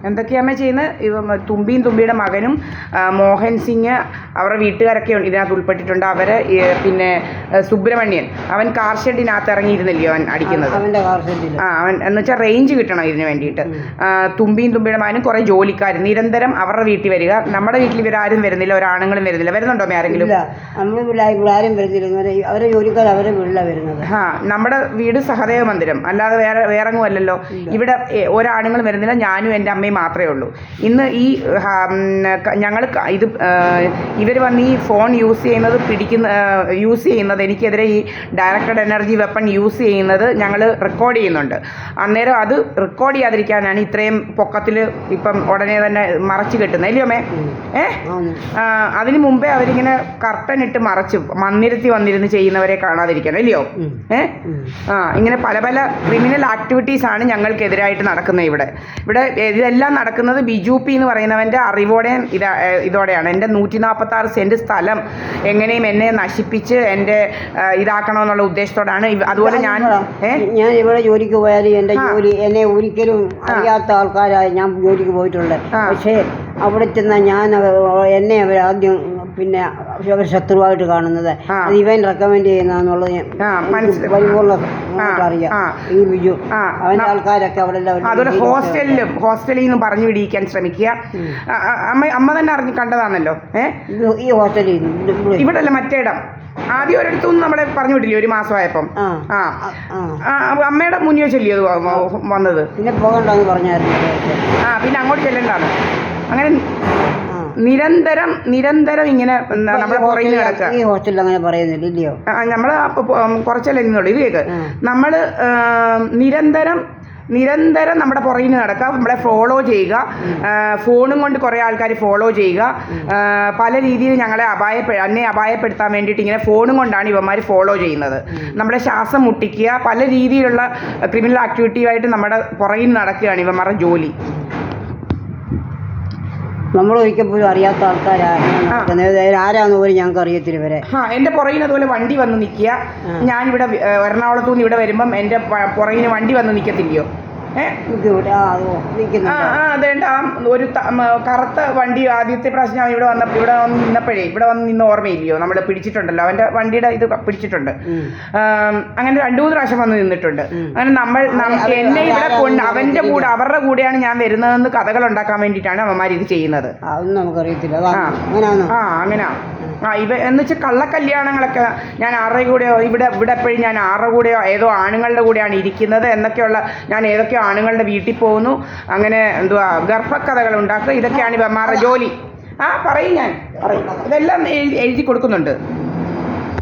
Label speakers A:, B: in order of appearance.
A: എന്തൊക്കെയാമ്മ ചെയ്യുന്നത്? തുമ്പിയുടെ മകനും മോഹൻ സിംഗ് അവരുടെ വീട്ടുകാരൊക്കെ ഇതിനകത്ത് ഉൾപ്പെട്ടിട്ടുണ്ട്. അവര് പിന്നെ സുബ്രഹ്മണ്യൻ അവൻ കാർ ഷെഡിനകത്ത് ഇറങ്ങിയിരുന്നില്ലയോ അവൻ അടിക്കുന്നത്? അവൻ എന്ന് വെച്ചാൽ റേഞ്ച് കിട്ടണം ഇതിന് വേണ്ടിയിട്ട്. തുമ്പിയുടെ മകനും കുറേ ജോലിക്കാർ നിരന്തരം അവരുടെ വീട്ടിൽ വരിക. നമ്മുടെ വീട്ടിൽ ഇവരാരും വരുന്നില്ല, ഒരാണുങ്ങളും വരുന്നില്ല. വരുന്നുണ്ടോ ആരെങ്കിലും? നമ്മുടെ വീട് സഹദേവ മന്ദിരം, അല്ലാതെ വേറെ എങ്ങും അല്ലല്ലോ. ഇവിടെ ഒരാണുങ്ങളും വരുന്നില്ല, ഞാനും എൻ്റെ അമ്മയും മാത്രമേ ഉള്ളൂ. ഇന്ന് ഈ ഞങ്ങൾ ഇവർ വന്ന് ഈ ഫോൺ യൂസ് ചെയ്യുന്നത് എനിക്കെതിരെ ഈ ഡയറക്റ്റഡ് എനർജി വെപ്പൺ യൂസ് ചെയ്യുന്നത് ഞങ്ങൾ റെക്കോർഡ് ചെയ്യുന്നുണ്ട്. അന്നേരം അത് റെക്കോർഡ് ചെയ്യാതിരിക്കാനാണ് ഇത്രയും പൊക്കത്തിൽ ഇപ്പം ഉടനെ തന്നെ മറച്ചു കെട്ടുന്നത്, അല്ലയോ അമ്മേ? അതിന് മുമ്പേ അവരിങ്ങനെ കർട്ടൻ ഇട്ട് മറച്ചു മന്ദിരത്തിൽ വന്നിരുന്ന് ചെയ്യുന്നവരെ കാണാതിരിക്കാൻ, അല്ലയോ? ഇങ്ങനെ പല പല ക്രിമിനൽ ആക്ടിവിറ്റീസാണ് ഞങ്ങൾക്കെതിരായിട്ട് നടക്കുന്നത് ഇവിടെ. ഇതെല്ലാം നടക്കുന്നത് ബിജുപി എന്ന് പറയുന്നവൻ്റെ അറിവോടെയും ഇതോടെയാണ്. എൻ്റെ 146 സെൻറ്റ് സ്ഥലം എങ്ങനെയും എന്നെ നശിപ്പിച്ച് എൻ്റെ ഇതാക്കണമെന്നുള്ള ഉദ്ദേശത്തോടാണ്. അതുപോലെ ഞാൻ
B: ഇവിടെ ജോലിക്ക് പോയാൽ എൻ്റെ ജോലി എന്നെ ഒരിക്കലും അറിയാത്ത ആൾക്കാരായി ഞാൻ ജോലിക്ക് പോയിട്ടുണ്ട്. പക്ഷേ അവിടെ ചെന്നാൽ എന്നെ അവർ ആദ്യം പിന്നെ അവർ ശത്രുവായിട്ട് കാണുന്നത് അത് ഇവൻ റെക്കമെൻഡ് ചെയ്യുന്നതെന്നുള്ളത് പരിപൂർണ്ണ അറിയാം. ഈ ബിജു അവൻ്റെ ആൾക്കാരൊക്കെ അവിടെ
A: അതുപോലെ ഹോസ്റ്റലിൽ നിന്ന് പറഞ്ഞു പിടിക്കാൻ ശ്രമിക്കുക. അമ്മ തന്നെ അറിഞ്ഞ് കണ്ടതാണല്ലോ.
B: ഈ ഹോസ്റ്റലിൽ
A: ഇവിടെ അല്ല, മറ്റേടം ആദ്യം ഒരിടത്തുനിന്ന് നമ്മളെ പറഞ്ഞു വിട്ടില്ലേ ഒരു മാസമായപ്പം? അമ്മയുടെ മുന്നിൽ ചെല്ലിയത് വന്നത്.
B: പിന്നെ പോകണ്ടെന്ന് പറഞ്ഞായിരുന്നു.
A: പിന്നെ അങ്ങോട്ട് ചെല്ലണ്ടാണ്. അങ്ങനെ നിരന്തരം ഇങ്ങനെ നമ്മുടെ പുറകിൽ കിടക്കുക.
B: ഈ ഹോസ്റ്റലിൽ അങ്ങനെ പറയുന്നില്ലയോ?
A: നമ്മൾ കുറച്ചല്ലേ നിന്നുള്ളൂ. ഇത് കേൾക്ക്, നമ്മൾ നിരന്തരം നമ്മുടെ പുറകിൽ നടക്കുക, നമ്മളെ ഫോളോ ചെയ്യുക, ഫോണും കൊണ്ട് കുറേ ആൾക്കാർ ഫോളോ ചെയ്യുക, പല രീതിയിൽ ഞങ്ങളെ എന്നെ അപായപ്പെടുത്താൻ വേണ്ടിയിട്ട് ഇങ്ങനെ ഫോണും കൊണ്ടാണ് ഇവന്മാർ ഫോളോ ചെയ്യുന്നത്. നമ്മുടെ ശ്വാസം മുട്ടിക്കുക, പല രീതിയിലുള്ള ക്രിമിനൽ ആക്ടിവിറ്റിയായിട്ട് നമ്മുടെ പുറകിൽ നടക്കുകയാണ് ഇവന്മാരുടെ ജോലി.
B: നമ്മൾ ഒരിക്കൽ പോലും അറിയാത്ത ആൾക്കാരാണ് ആരാന്ന് പോലും ഞങ്ങൾക്ക് അറിയത്തില്ല ഇവരെ.
A: എൻ്റെ പുറകിന് അതുപോലെ വണ്ടി വന്ന് നിൽക്കുക. ഞാനിവിടെ എറണാകുളത്തു നിന്ന് ഇവിടെ വരുമ്പം എൻ്റെ പുറകിന് വണ്ടി വന്ന് നിൽക്കത്തില്ലയോ? അതേണ്ട ഒരു കറുത്ത വണ്ടി ആദ്യത്തെ പ്രാവശ്യം ഇവിടെ വന്ന് നിന്ന് ഓർമ്മയില്ലയോ? നമ്മൾ പിടിച്ചിട്ടുണ്ടല്ലോ, അവൻ്റെ വണ്ടിയുടെ ഇത് പിടിച്ചിട്ടുണ്ട്. അങ്ങനെ 2-3 പ്രാവശ്യം വന്ന് നിന്നിട്ടുണ്ട്. അങ്ങനെ എന്നെ ഇവിടെ കൊണ്ട് അവരുടെ കൂടെയാണ് ഞാൻ വരുന്നതെന്ന് കഥകൾ ഉണ്ടാക്കാൻ വേണ്ടിയിട്ടാണ് അവന്മാർ ഇത് ചെയ്യുന്നത്. അങ്ങനെയാ എന്ന് വെച്ചാൽ കള്ളക്കല്യാണങ്ങളൊക്കെ ഞാൻ ആരുടെ കൂടെയോ ഇവിടെ എപ്പോഴും ഞാൻ ആരുടെ കൂടെയോ ഏതോ ആണുങ്ങളുടെ കൂടെയാണ് ഇരിക്കുന്നത് എന്നൊക്കെയുള്ള, ഞാൻ ഏതൊക്കെയോ ആണുങ്ങളുടെ വീട്ടിൽ പോകുന്നു, അങ്ങനെ ഗർഭക്കഥകൾ ഉണ്ടാക്കുക. ഇതൊക്കെയാണ് ഇവന്മാരുടെ ജോലി. പറയും, ഇതെല്ലാം എഴുതി കൊടുക്കുന്നുണ്ട്.